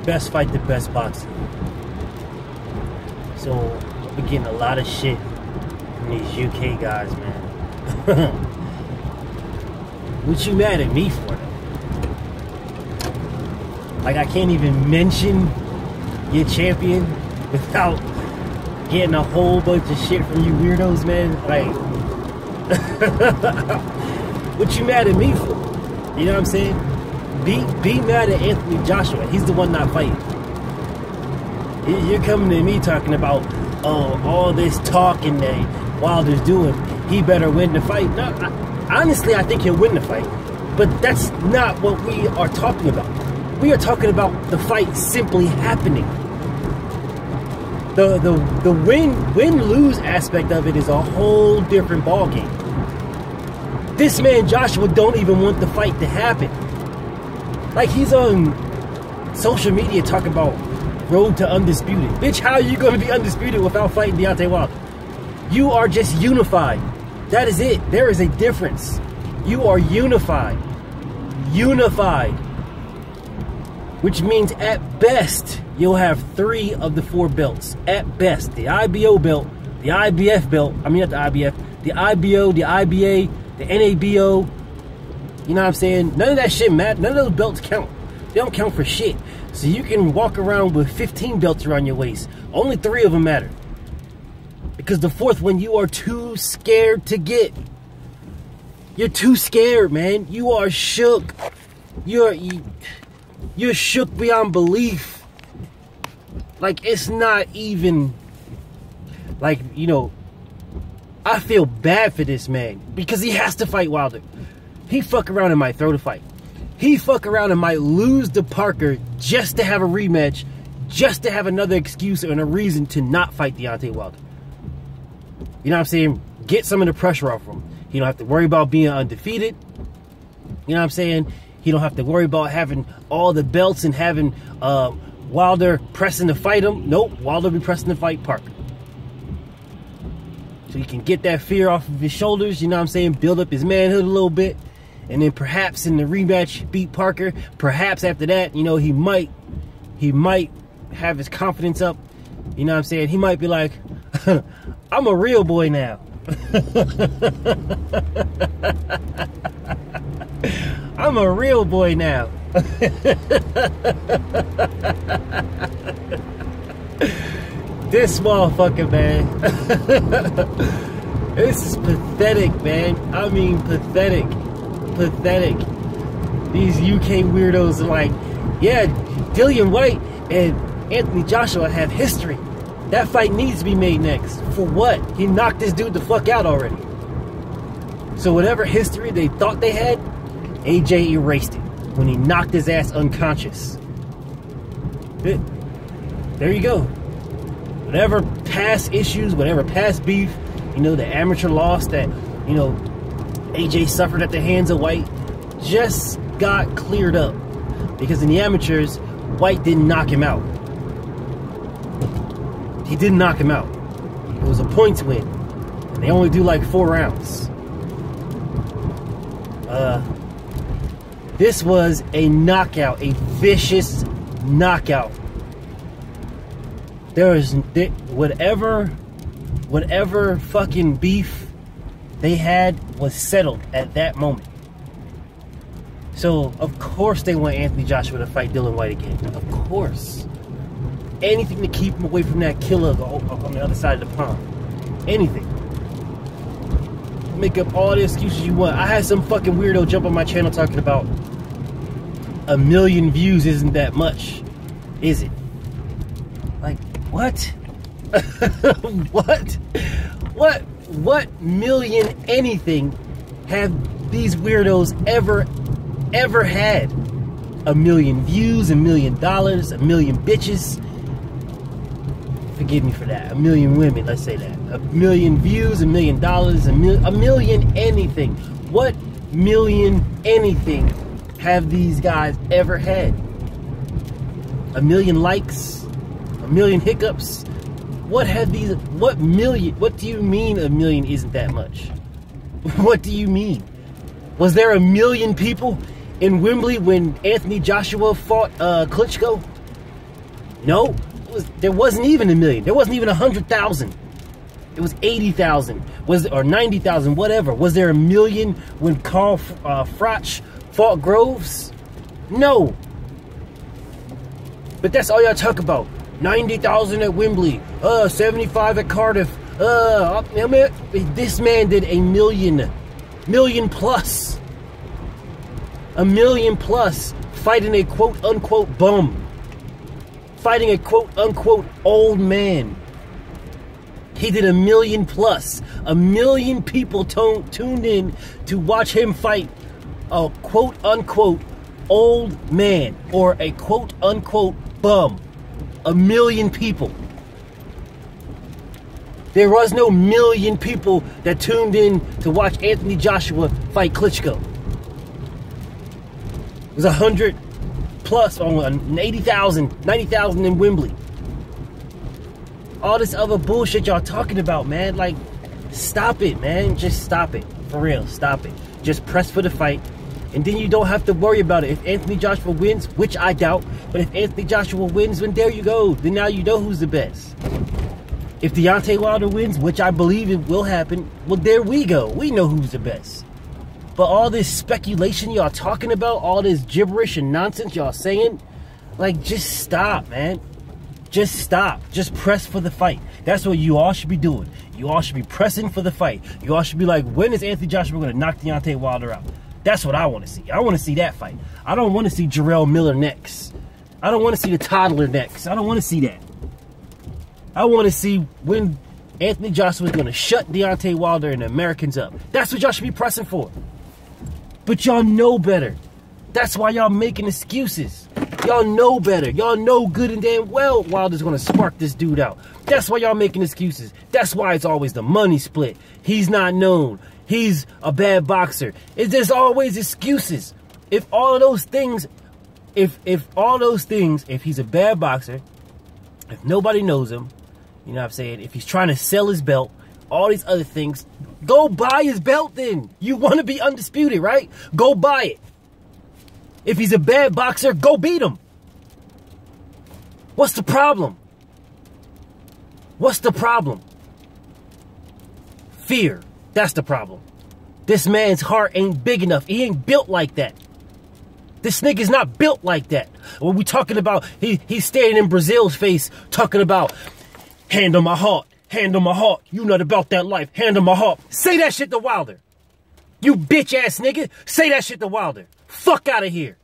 best fight, the best boxing. So we're getting a lot of shit from these UK guys, man. What you mad at me for, though? Like, I can't even mention your champion without getting a whole bunch of shit from you weirdos, man. Like, what you mad at me for? You know what I'm saying? Be mad at Anthony Joshua. He's the one not fighting. You're coming to me talking about, oh, all this talking that Wilder's doing. He better win the fight. No, honestly, I think he'll win the fight. But that's not what we are talking about. We are talking about the fight simply happening. The win-lose aspect of it is a whole different ballgame. This man Joshua don't even want the fight to happen. Like, he's on social media talking about road to undisputed. Bitch, how are you going to be undisputed without fighting Deontay Wilder? You are just unified. That is it. There is a difference. You are unified. Unified. Which means at best, you'll have 3 of the 4 belts. At best. The IBO belt, the IBF belt, I mean not the IBF, the IBO, the IBA, the NABO. You know what I'm saying? None of that shit matters. None of those belts count. They don't count for shit. So you can walk around with 15 belts around your waist. Only 3 of them matter. Because the 4th one you are too scared to get. You're too scared, man. You are shook. You're shook beyond belief. Like, it's not even, like, you know, I feel bad for this man because he has to fight Wilder. He fuck around and might throw the fight. He fuck around and might lose to Parker just to have a rematch, just to have another excuse and a reason to not fight Deontay Wilder. You know what I'm saying? Get some of the pressure off him. He don't have to worry about being undefeated. You know what I'm saying? He don't have to worry about having all the belts and having Wilder pressing to fight him. Nope, Wilder be pressing to fight Parker. So he can get that fear off of his shoulders, you know what I'm saying? Build up his manhood a little bit. And then perhaps in the rematch, beat Parker. Perhaps after that, you know, he might have his confidence up. You know what I'm saying? He might be like, I'm a real boy now. I'm a real boy now. This motherfucker, man. This is pathetic, man. I mean, pathetic. Pathetic. These UK weirdos are like, yeah, Dillian White and Anthony Joshua have history. That fight needs to be made next. For what? He knocked this dude the fuck out already. So whatever history they thought they had, AJ erased it when he knocked his ass unconscious. There you go. Whatever past issues, whatever past beef, you know, the amateur loss that, you know, AJ suffered at the hands of White just got cleared up. Because in the amateurs, White didn't knock him out. He didn't knock him out. It was a points win. And they only do like 4 rounds. This was a knockout, a vicious knockout. There is whatever fucking beef they had was settled at that moment. So of course they want Anthony Joshua to fight Dillian White again. Of course. Anything to keep him away from that killer on the other side of the pond. Anything. Make up all the excuses you want. I had some fucking weirdo jump on my channel talking about 1 million views isn't that much. Is it? Like, what? What million anything have these weirdos ever had? 1 million views, $1 million, 1 million bitches. Forgive me for that. 1 million women, let's say that. 1 million views, $1 million, a million anything. What million anything have these guys ever had? 1 million likes? 1 million hiccups? What do you mean 1 million isn't that much? What do you mean? Was there 1 million people in Wembley when Anthony Joshua fought Klitschko? No, there wasn't even a million. There wasn't even 100,000. It was 80,000. Or 90,000, whatever. Was there a million when Carl Froch fought Groves? No. But that's all y'all talk about. 90,000 at Wembley. 75 at Cardiff. This man did a million plus. A million plus fighting a quote-unquote bum. Fighting a quote-unquote old man. He did a million plus. A million people tuned in to watch him fight a quote-unquote old man or a quote-unquote bum. A million people. There was no million people that tuned in to watch Anthony Joshua fight Klitschko. It was 100 plus, 80,000, 90,000 in Wembley. All this other bullshit y'all talking about, man. Like, stop it, man. Just stop it. For real, stop it. Just press for the fight. And then you don't have to worry about it. If Anthony Joshua wins, which I doubt, but if Anthony Joshua wins, then there you go. Then now you know who's the best. If Deontay Wilder wins, which I believe it will happen, well, there we go. We know who's the best. But all this speculation y'all talking about, all this gibberish and nonsense y'all saying, like, just stop, man. Just stop. Just press for the fight. That's what you all should be doing. You all should be pressing for the fight. You all should be like, when is Anthony Joshua going to knock Deontay Wilder out? That's what I want to see. I want to see that fight. I don't want to see Jarrell Miller next. I don't want to see the toddler next. I don't want to see that. I want to see when Anthony Joshua is going to shut Deontay Wilder and the Americans up. That's what y'all should be pressing for. But y'all know better. That's why y'all making excuses. Y'all know better. Y'all know good and damn well Wilder's going to spark this dude out. That's why y'all making excuses. That's why it's always the money split. He's not known. He's a bad boxer. There's always excuses. If all of those things, if he's a bad boxer, if nobody knows him, you know what I'm saying? If he's trying to sell his belt, all these other things, go buy his belt then. You want to be undisputed, right? Go buy it. If he's a bad boxer, go beat him. What's the problem? What's the problem? Fear. That's the problem. This man's heart ain't big enough. He ain't built like that. This nigga's not built like that. When we talking about, he's staring in Brazil's face, talking about, hand on my heart, hand on my heart. You not about that life, hand on my heart. Say that shit to Wilder. You bitch ass nigga, say that shit to Wilder. Fuck out of here.